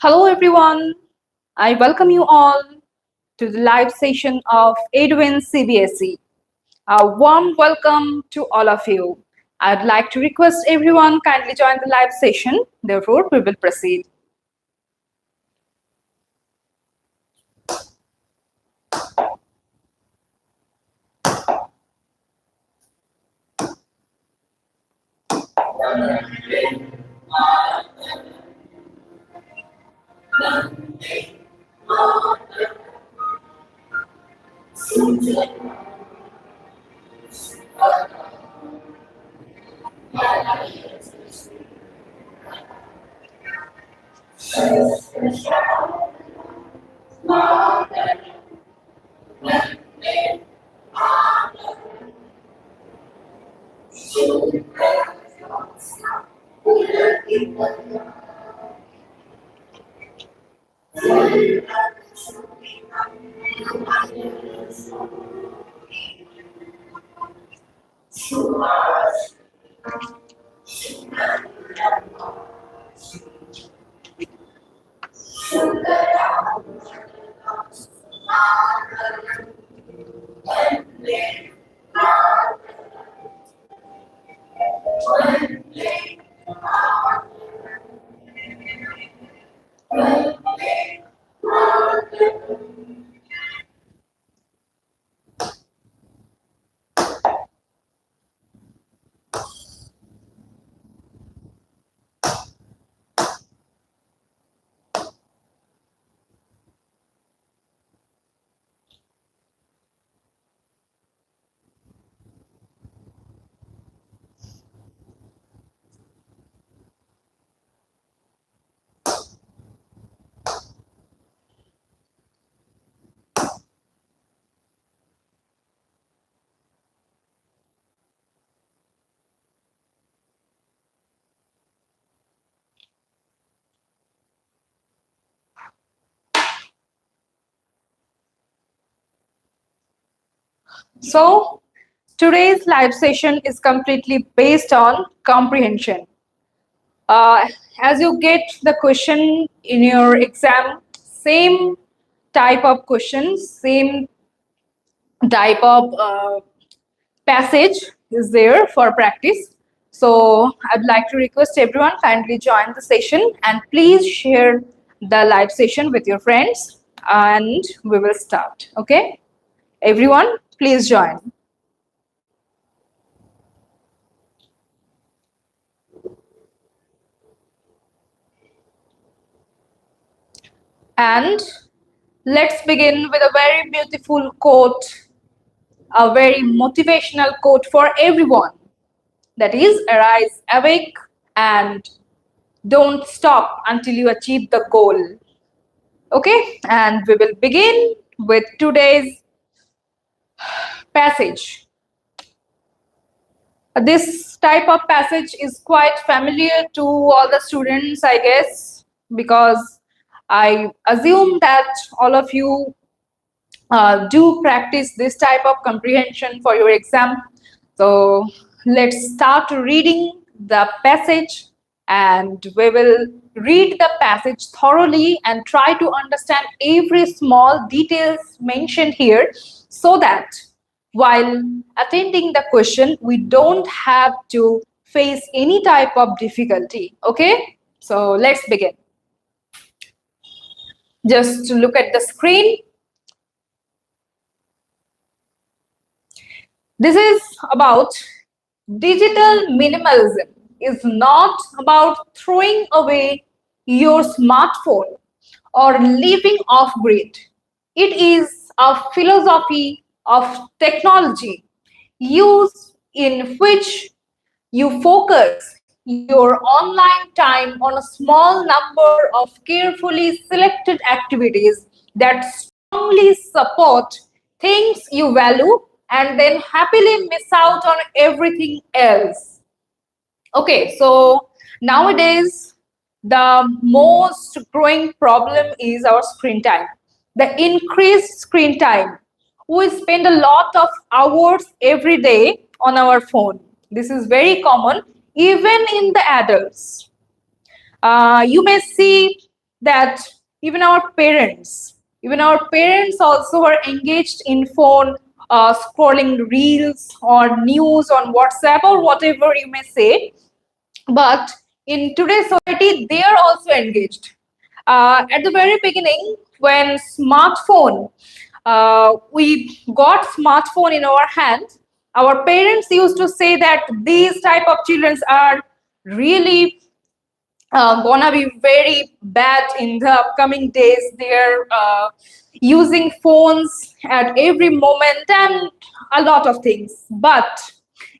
Hello everyone, I welcome you all to the live session of Eduins CBSE. A warm welcome to all of you. I'd like to request everyone kindly join the live session. Therefore, we will proceed. So, today's live session is completely based on comprehension. Uh, as you get the question in your exam, same type of questions, same type of passage is there for practice. So I'd like to request everyone kindly join the session and please share the live session with your friends and we will start. Okay, everyone, please join. And let's begin with a very beautiful quote, a very motivational quote for everyone. That is, arise, awake, and don't stop until you achieve the goal. Okay, and we will begin with today's passage. This type of passage is quite familiar to all the students, I guess, because I assume that all of you do practice this type of comprehension for your exam. So let's start reading the passage and we will read the passage thoroughly and try to understand every small details mentioned here so that while attending the question we don't have to face any type of difficulty. Okay, so let's begin. Just look at the screen. This is about digital minimalism. Is not about throwing away your smartphone or living off grid. It is a philosophy of technology use in which you focus your online time on a small number of carefully selected activities that strongly support things you value and then happily miss out on everything else. Okay, so nowadays the most growing problem is our screen time. The increased screen time. We spend a lot of hours every day on our phone. This is very common even in the adults. You may see that even our parents also are engaged in phone, scrolling reels or news on WhatsApp or whatever you may say. But in today's society, they are also engaged. At the very beginning, when we got smartphone in our hands, our parents used to say that these type of children are really gonna be very bad in the upcoming days. They're using phones at every moment and a lot of things. But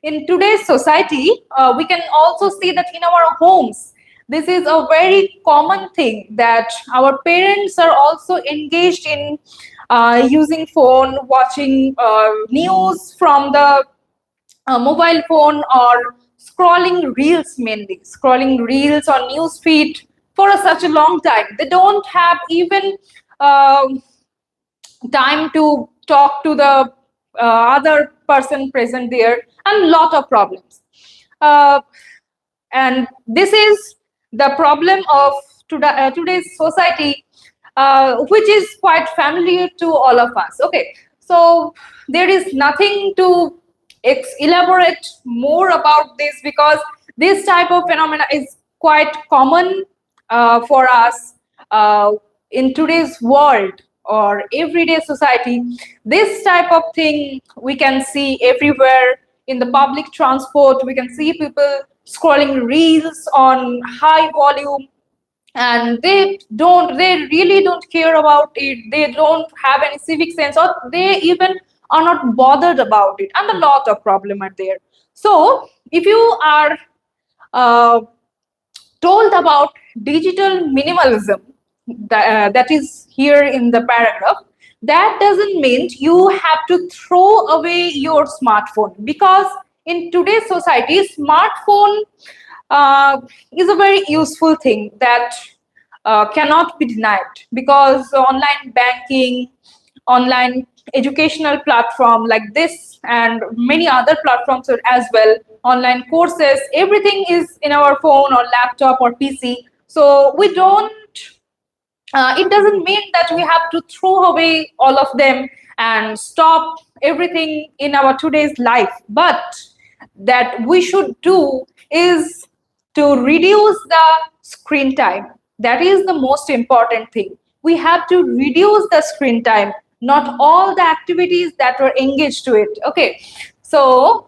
in today's society, we can also see that in our homes, this is a very common thing that our parents are also engaged in using phone, watching news from the mobile phone, or scrolling reels, mainly scrolling reels on news feed for such a long time. They don't have even um time to talk to the other person present there, and lot of problems. Uh, and this is the problem of today's society, which is quite familiar to all of us. Okay, so there is nothing to elaborate more about this, because this type of phenomena is quite common for us in today's world or everyday society. This type of thing we can see everywhere. In the public transport, we can see people scrolling reels on high volume, and they really don't care about it. They don't have any civic sense, or they even are not bothered about it, and a lot of problem are there. So if you are uh, told about digital minimalism, that is here in the paragraph, that doesn't mean you have to throw away your smartphone, because in today's society, smartphone is a very useful thing that cannot be denied, because online banking, online educational platform like this, and many other platforms as well, online courses, everything is in our phone or laptop or PC. So we don't it doesn't mean that we have to throw away all of them and stop everything in our today's life, but that we should do is to reduce the screen time. That is the most important thing. We have to reduce the screen time, not all the activities that were engaged to it. Okay, so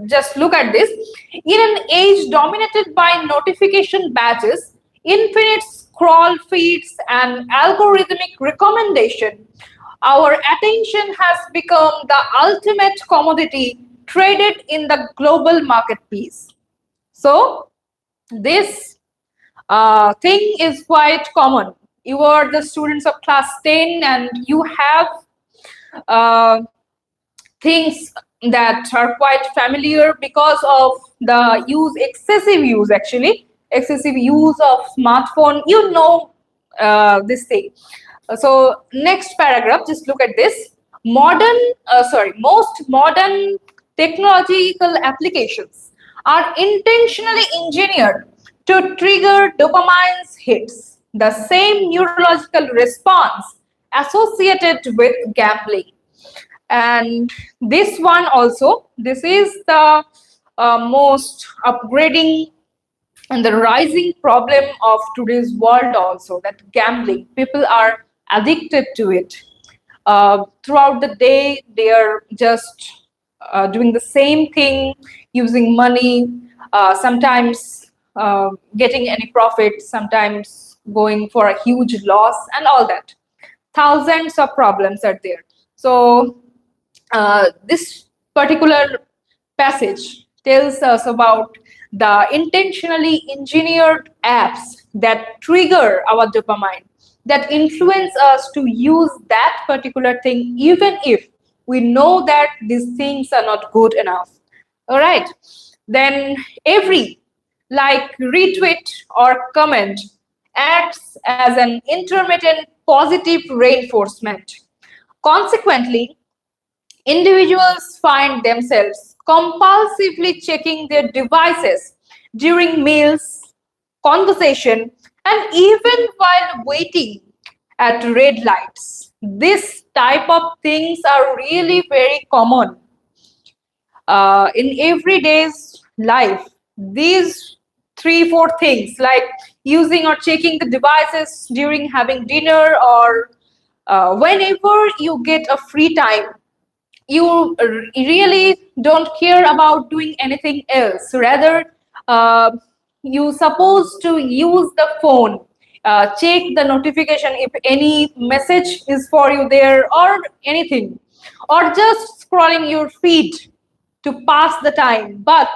just look at this. In an age dominated by notification badges, infinite scroll feeds, and algorithmic recommendation, our attention has become the ultimate commodity traded in the global marketplace. So, this thing is quite common. You are the students of class 10 and you have uh, things that are quite familiar because of the excessive use, actually, excessive use of smartphone. You know this thing. So next paragraph, just look at this. Most modern technological applications are intentionally engineered to trigger dopamine's hits, the same neurological response associated with gambling. And this one also, this is the most upgrading and the rising problem of today's world also, that gambling, people are addicted to it. Throughout the day they are just doing the same thing, using money, sometimes getting any profit, sometimes going for a huge loss and all that. Thousands of problems are there. So this particular passage tells us about the intentionally engineered apps that trigger our dopamine, that influence us to use that particular thing, even if we know that these things are not good enough. All right. Then every like, retweet, or comment acts as an intermittent positive reinforcement. Consequently, individuals find themselves compulsively checking their devices during meals, conversation, And even while waiting at red lights, this type of things are really very common in everyday's life. These three, four things like using or checking the devices during having dinner, or whenever you get a free time, you really don't care about doing anything else. Rather, uh, you supposed to use the phone, check the notification if any message is for you there or anything, or just scrolling your feed to pass the time. But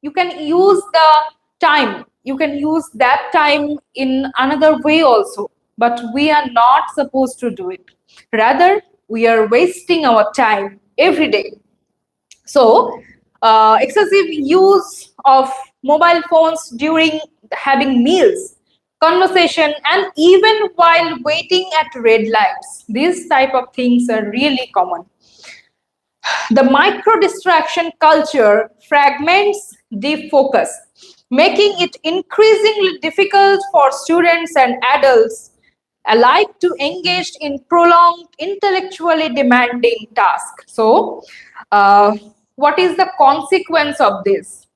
you can use the time, you can use that time in another way also, but we are not supposed to do it. Rather, we are wasting our time every day. So, excessive use of mobile phones during having meals, conversation, and even while waiting at red lights, these type of things are really common. The micro distraction culture fragments deep focus, making it increasingly difficult for students and adults alike to engage in prolonged, intellectually demanding tasks. So, uh, what is the consequence of this?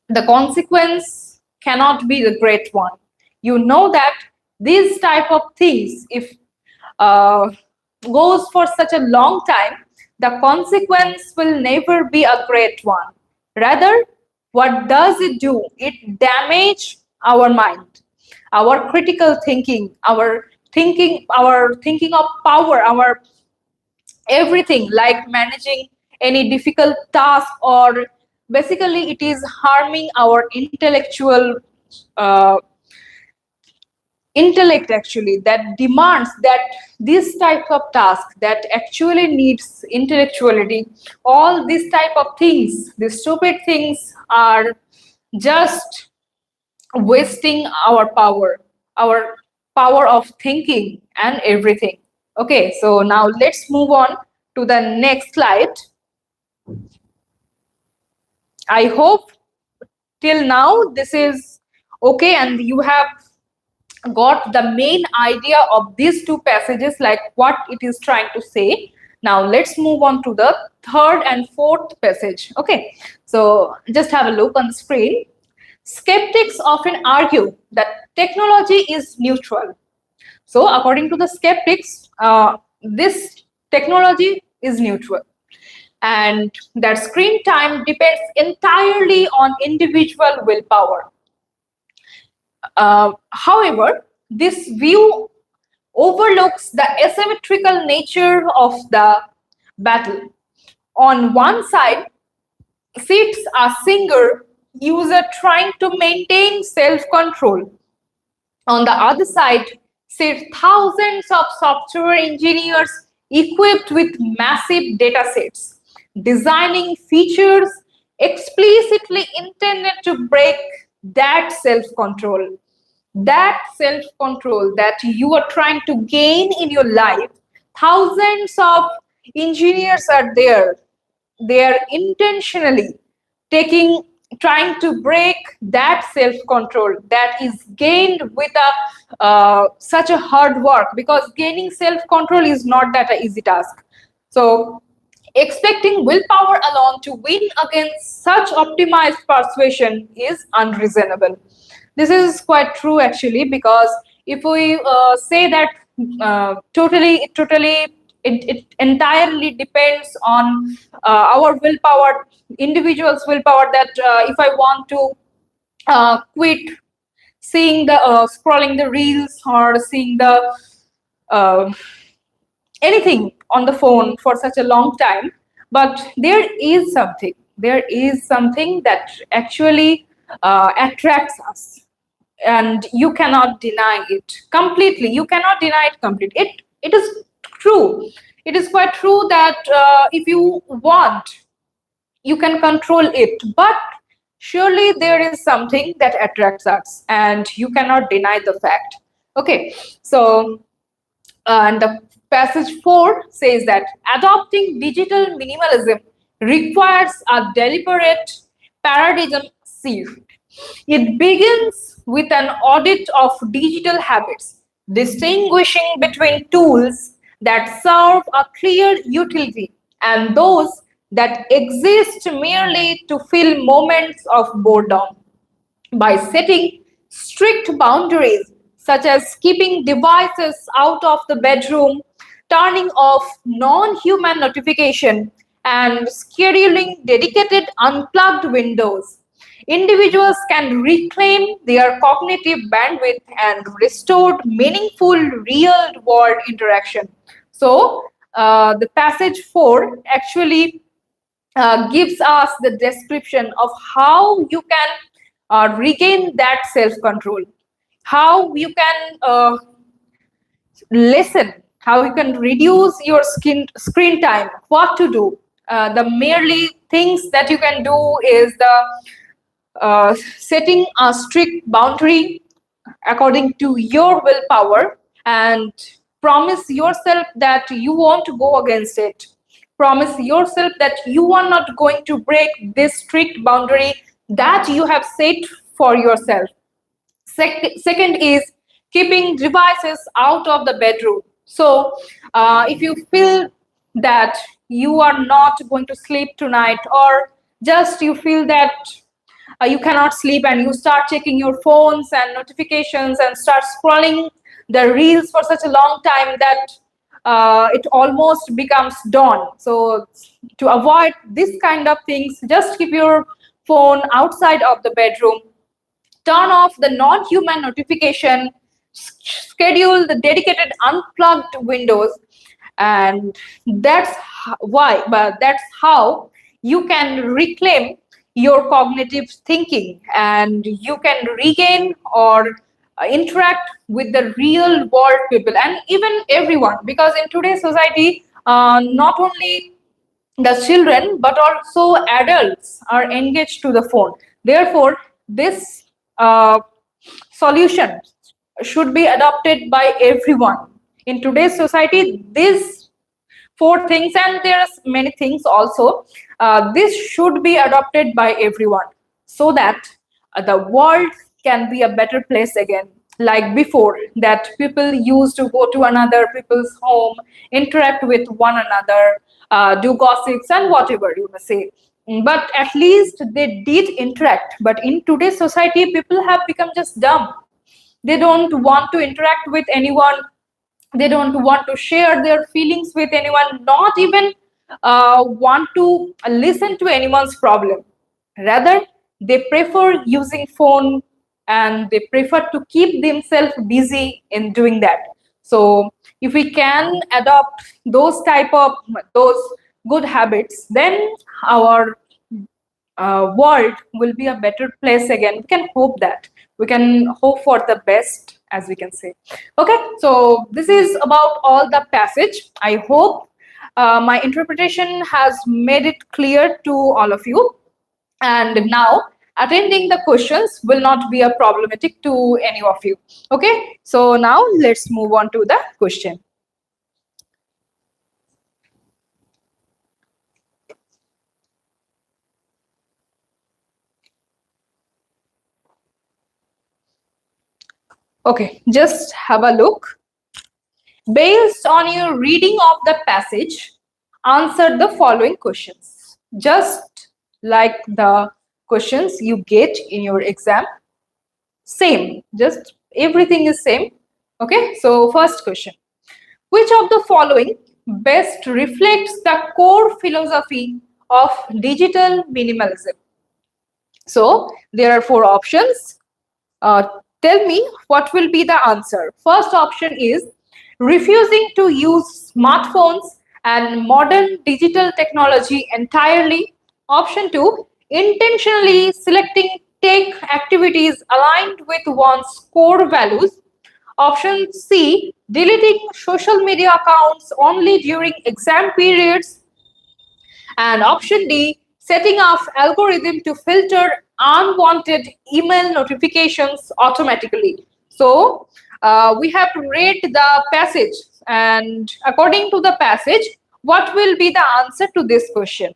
The consequence cannot be the great one. You know that these type of things, if uh, goes for such a long time, the consequence will never be a great one. Rather, what does it do? It damage our mind, our critical thinking, our thinking of power, our everything, like managing any difficult task, or basically it is harming our intellectual uh, intellect actually, that demands that this type of task that actually needs intellectuality, all these type of things, these stupid things are just wasting our power of thinking and everything. Okay, so now let's move on to the next slide. I hope till now this is okay and you have got the main idea of these two passages, like what it is trying to say. Now let's move on to the third and fourth passage. Okay, so just have a look on the screen. Skeptics often argue that technology is neutral. So according to the skeptics, this technology is neutral, and that screen time depends entirely on individual willpower. However, this view overlooks the asymmetrical nature of the battle. On one side sits a single user trying to maintain self-control. On the other side sit thousands of software engineers equipped with massive data sets, designing features explicitly intended to break that self-control. That self-control that you are trying to gain in your life, thousands of engineers are there. They are intentionally taking trying to break that self-control that is gained with a such a hard work, because gaining self-control is not that an easy task. So expecting willpower alone to win against such optimized persuasion is unreasonable. This is quite true actually, because if we say that it entirely depends on our willpower, individual's willpower, that if I want to quit seeing the scrolling the reels or seeing the uh, anything on the phone for such a long time, but there is something that actually attracts us, and you cannot deny it completely, you cannot deny it completely. It is true, it is quite true that if you want, you can control it, but surely there is something that attracts us and you cannot deny the fact. Okay, so and the passage 4 says that adopting digital minimalism requires a deliberate paradigm shift. It begins with an audit of digital habits, distinguishing between tools that serve a clear utility and those that exist merely to fill moments of boredom. By setting strict boundaries, such as keeping devices out of the bedroom, turning off non human notification, and scheduling dedicated unplugged windows, individuals can reclaim their cognitive bandwidth and restore meaningful real world interaction. So, the passage 4 actually gives us the description of how you can regain that self control, how you can listen, how you can reduce your screen time, what to do. The merely things that you can do is the setting a strict boundary according to your willpower, and promise yourself that you won't go against it. Promise yourself that you are not going to break this strict boundary that you have set for yourself. Second is keeping devices out of the bedroom. So, if you feel that you are not going to sleep tonight, or just you feel that you cannot sleep and you start checking your phones and notifications and start scrolling the reels for such a long time that it almost becomes dawn. So, to avoid this kind of things, just keep your phone outside of the bedroom, turn off the non-human notification, schedule the dedicated unplugged windows, and that's how you can reclaim your cognitive thinking, and you can regain or interact with the real world people and even everyone, because in today's society, not only the children but also adults are engaged to the phone. Therefore, this uh, solution should be adopted by everyone in today's society. These four things, and there's many things also, this should be adopted by everyone, so that the world can be a better place again, like before, that people used to go to another people's home, interact with one another, do gossips and whatever you may say. But at least they did interact. But in today's society, people have become just dumb. They don't want to interact with anyone. They don't want to share their feelings with anyone, not even want to listen to anyone's problem. Rather, they prefer using phone, and they prefer to keep themselves busy in doing that. So if we can adopt those good habits, then our world will be a better place again. We can hope that. We can hope for the best, as we can say. Okay, so this is about all the passage. I hope my interpretation has made it clear to all of you. And now, attending the questions will not be a problematic to any of you. Okay, so now let's move on to the question. Okay, just have a look. Based on your reading of the passage, answer the following questions. Just like the questions you get in your exam. Same, just everything is same. Okay, so first question. Which of the following best reflects the core philosophy of digital minimalism? So there are four options. Tell me what will be the answer. First option is refusing to use smartphones and modern digital technology entirely. Option 2, intentionally selecting tech activities aligned with one's core values. Option C, deleting social media accounts only during exam periods. And option D, setting up algorithm to filter unwanted email notifications automatically. So we have read the passage, and according to the passage, what will be the answer to this question?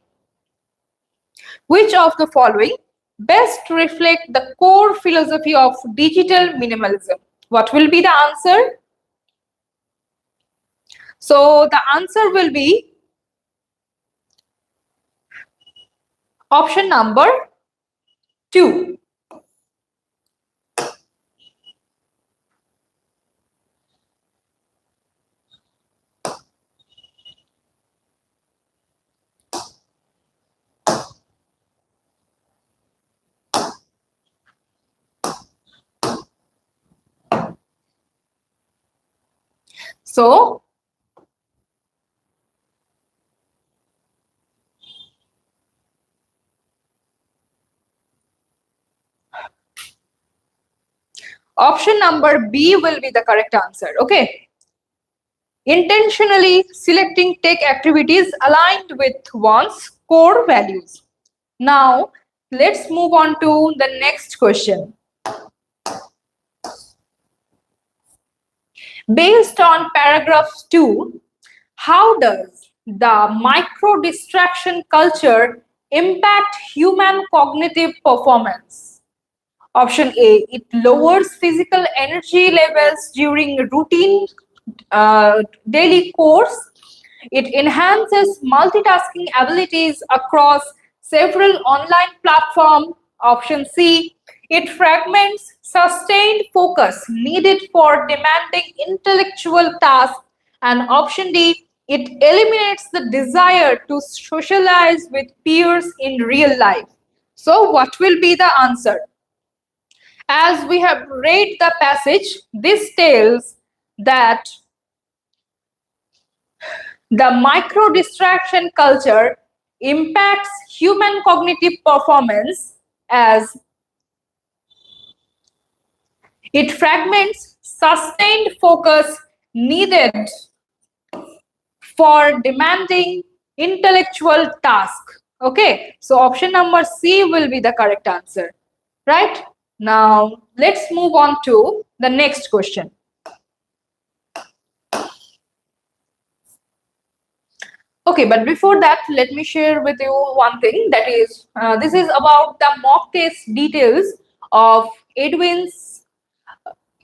Which of the following best reflect the core philosophy of digital minimalism? What will be the answer? So the answer will be option number 2. So option number B will be the correct answer. Okay. Intentionally selecting tech activities aligned with one's core values. Now, let's move on to the next question. Based on paragraph 2, how does the micro distraction culture impact human cognitive performance? Option A, it lowers physical energy levels during routine daily course. It enhances multitasking abilities across several online platforms. Option C, it fragments sustained focus needed for demanding intellectual tasks. And option D, it eliminates the desire to socialize with peers in real life. So, what will be the answer? As we have read the passage, this tells that the micro distraction culture impacts human cognitive performance as it fragments sustained focus needed for demanding intellectual task. Okay, so option number C will be the correct answer, right? Now, let's move on to the next question. Okay, but before that, let me share with you one thing that is, this is about the mock test details of Eduins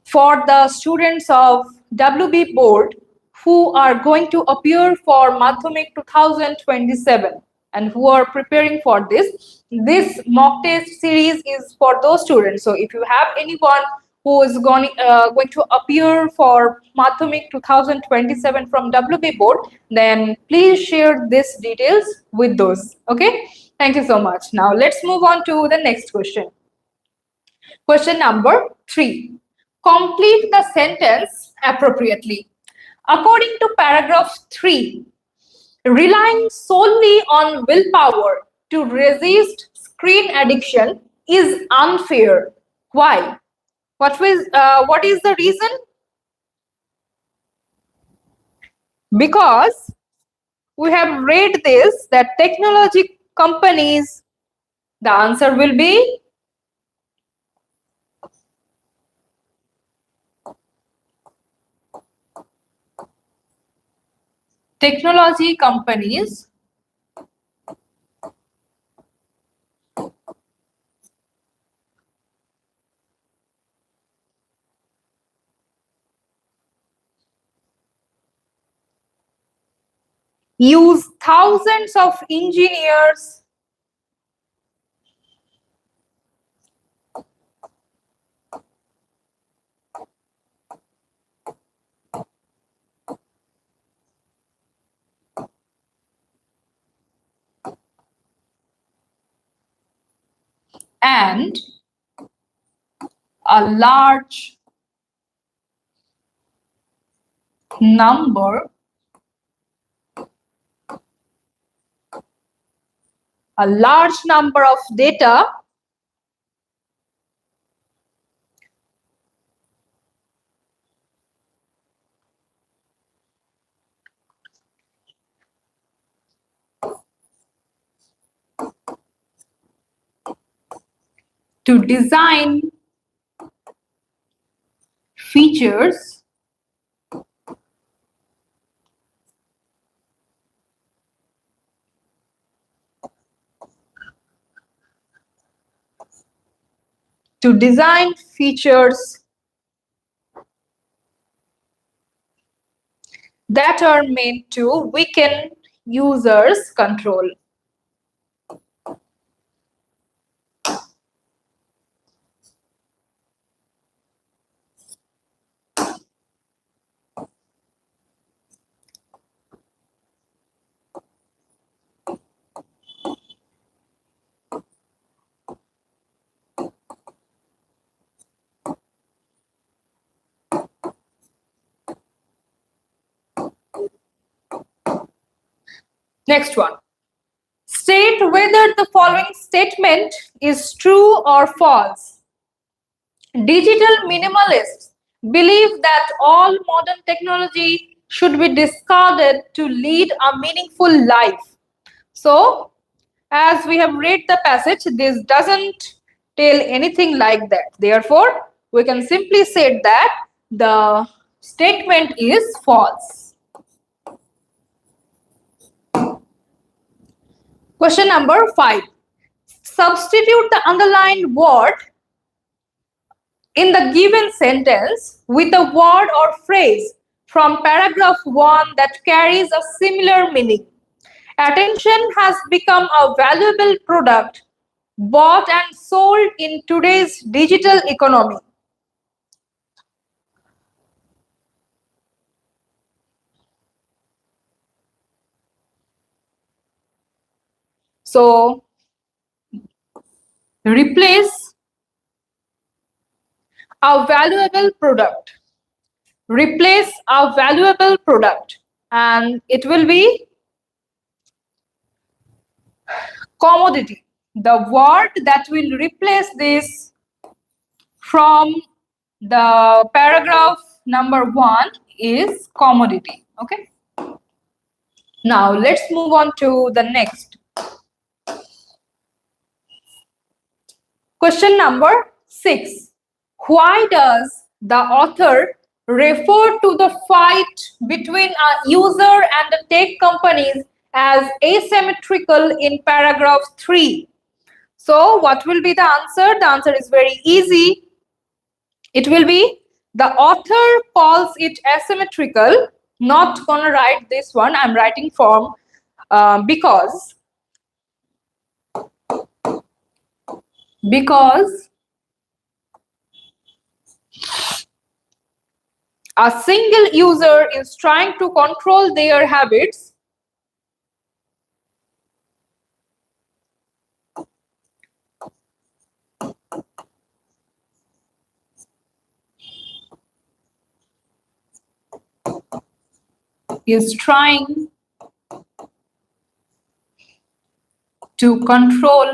for the students of WB board who are going to appear for Madhyamik 2027 and who are preparing for this. This mock test series is for those students. So if you have anyone who is going to appear for Madhyamik 2027 from WB board, then please share these details with those. Okay, thank you so much. Now let's move on to the next question. Question number 3. Complete the sentence appropriately. According to paragraph 3, relying solely on willpower to resist screen addiction is unfair. Why? What is the reason? Because we have read this that technology companies, the answer will be technology companies use thousands of engineers and a large number of data to design features to design features that are meant to weaken users' control. Next one. State whether the following statement is true or false. Digital minimalists believe that all modern technology should be discarded to lead a meaningful life. So, as we have read the passage, this doesn't tell anything like that. Therefore, we can simply say that the statement is false. Question number 5. Substitute the underlined word in the given sentence with a word or phrase from paragraph 1 that carries a similar meaning. Attention has become a valuable product bought and sold in today's digital economy. So, replace a valuable product. Replace a valuable product, and it will be commodity. The word that will replace this from the paragraph number 1 is commodity. Okay. Now let's move on to the next. Question number 6. Why does the author refer to the fight between a user and the tech companies as asymmetrical in paragraph 3? So what will be the answer? The answer is very easy. It will be the author calls it asymmetrical. Not gonna write this one. I'm writing from because a single user is trying to control their habits is trying to control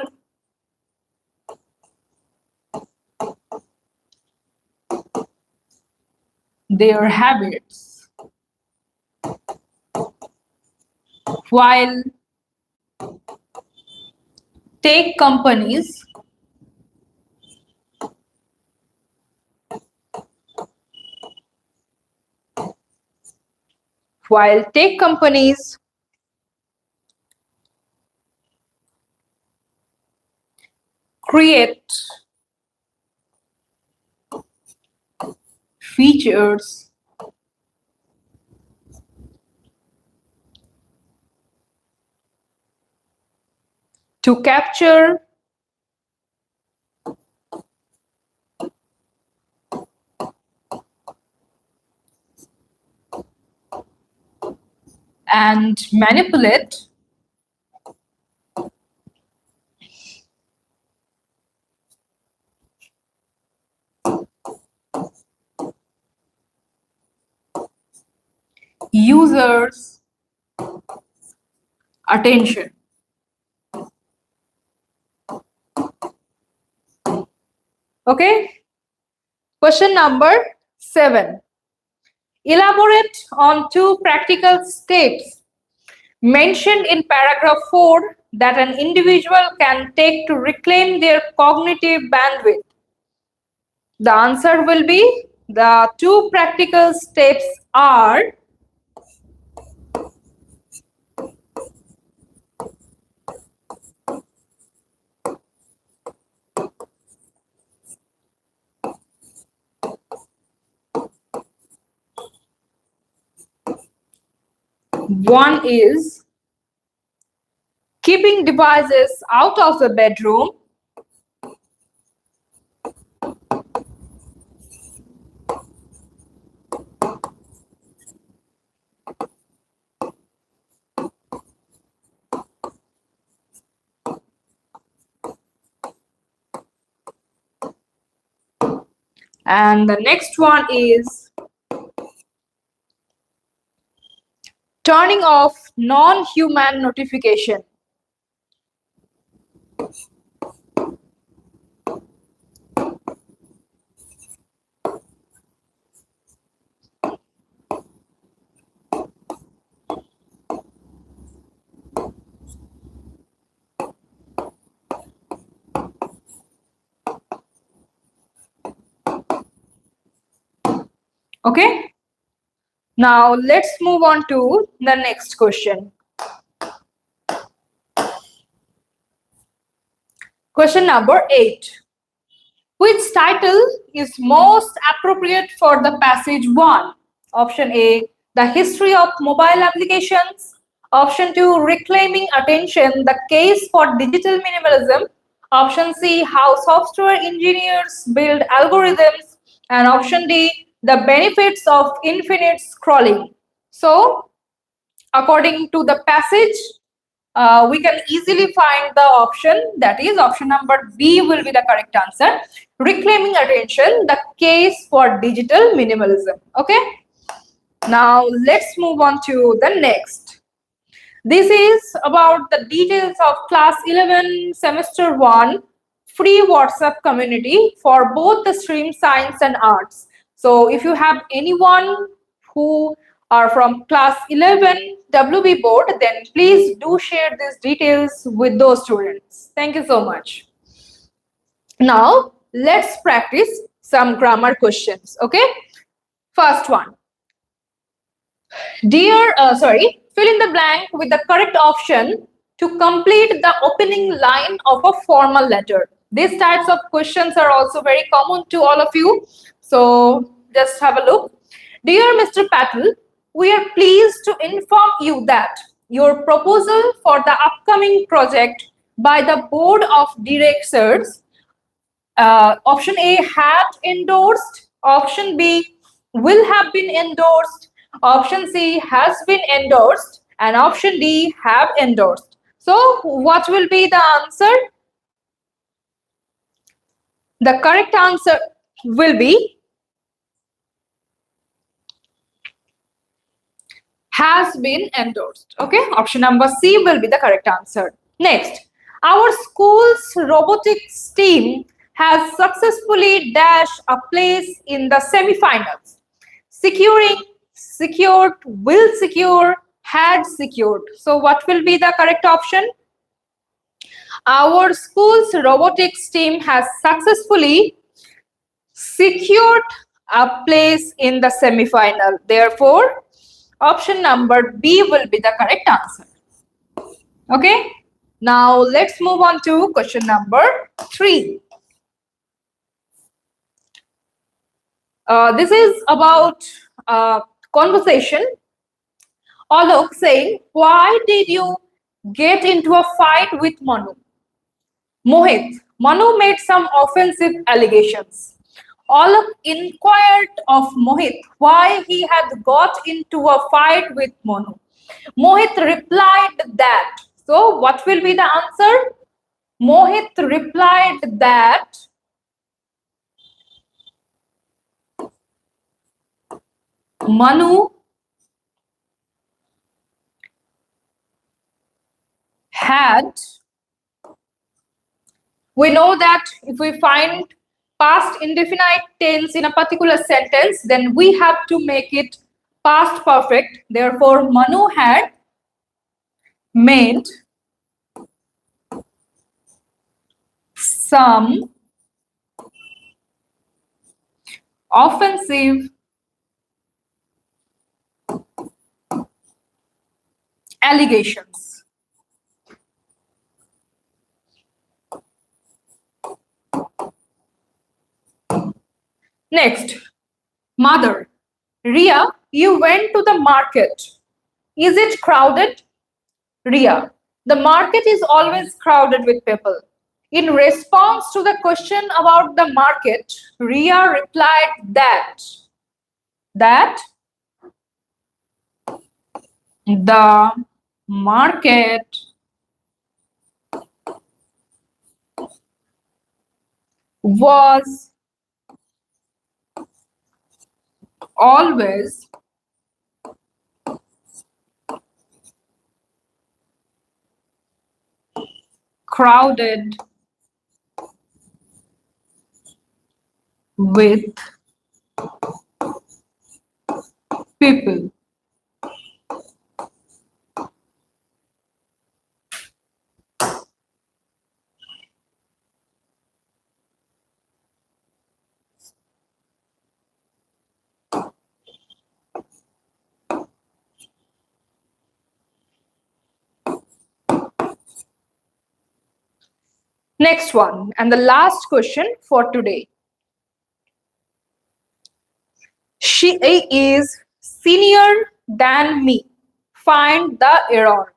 their habits while tech companies create features to capture and manipulate users' attention. Okay. Question number 7. Elaborate on 2 practical steps mentioned in paragraph 4 that an individual can take to reclaim their cognitive bandwidth. The answer will be the 2 practical steps are One is keeping devices out of the bedroom. And the next one is turning off non-human notification. Okay. Now let's move on to the next question. Question number 8. Which title is most appropriate for the passage 1? Option A, the history of mobile applications. Option 2, reclaiming attention, the case for digital minimalism. Option C, how software engineers build algorithms. And option D, the benefits of infinite scrolling. So, according to the passage, we can easily find the option, that is option number B will be the correct answer. Reclaiming attention, the case for digital minimalism. Okay. Now let's move on to the next. This is about the details of class 11 semester 1 free WhatsApp community for both the stream science and arts. So if you have anyone who are from class 11 WB board, then please do share these details with those students. Thank you so much. Now let's practice some grammar questions. Okay. First one. Fill in the blank with the correct option to complete the opening line of a formal letter. These types of questions are also very common to all of you. So just have a look. Dear Mr. Patel, we are pleased to inform you that your proposal for the upcoming project by the Board of Directors, option A, had endorsed, option B, will have been endorsed, option C, has been endorsed, and option D, have endorsed. So what will be the answer? The correct answer will be has been endorsed. Okay, option number C will be the correct answer. Next, our school's robotics team has successfully dashed a place in the semi-finals. Securing, secured, will secure, had secured. So what will be the correct option? Our school's robotics team has successfully secured a place in the semi-final. Therefore, option number B will be the correct answer. Okay. Now let's move on to question number 3. This is about conversation. Alok saying, why did you get into a fight with Manu? Mohit, Manu made some offensive allegations. Alok inquired of Mohit why he had got into a fight with Manu. Mohit replied that. So what will be the answer? Mohit replied that Manu had. We know that if we find past indefinite tense in a particular sentence, then we have to make it past perfect. Therefore, Manu had made some offensive allegations. Next, mother. Ria, you went to the market. Is it crowded? Ria, the market is always crowded with people. In response to the question about the market, Ria replied that the market was always crowded with people. Next one, and the last question for today. She is senior than me. Find the error.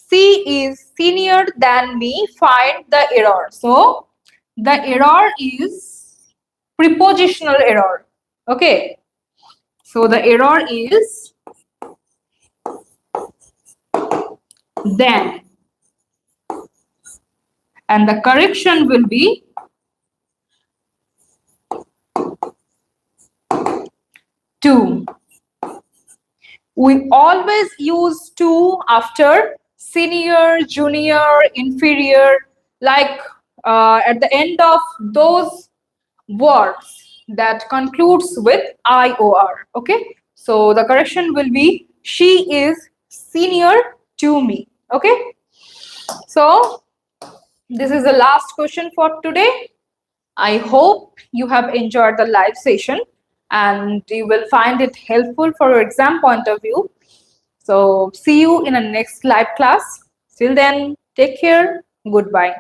She is senior than me. Find the error. So the error is prepositional error. Okay. So the error is then. And the correction will be to. We always use to after senior, junior, inferior, like at the end of those words that concludes with IOR. Okay, so the correction will be she is senior to me. Okay, so this is the last question for today. I hope you have enjoyed the live session and you will find it helpful for your exam point of view. So see you in a next live class. Till then, take care. Goodbye.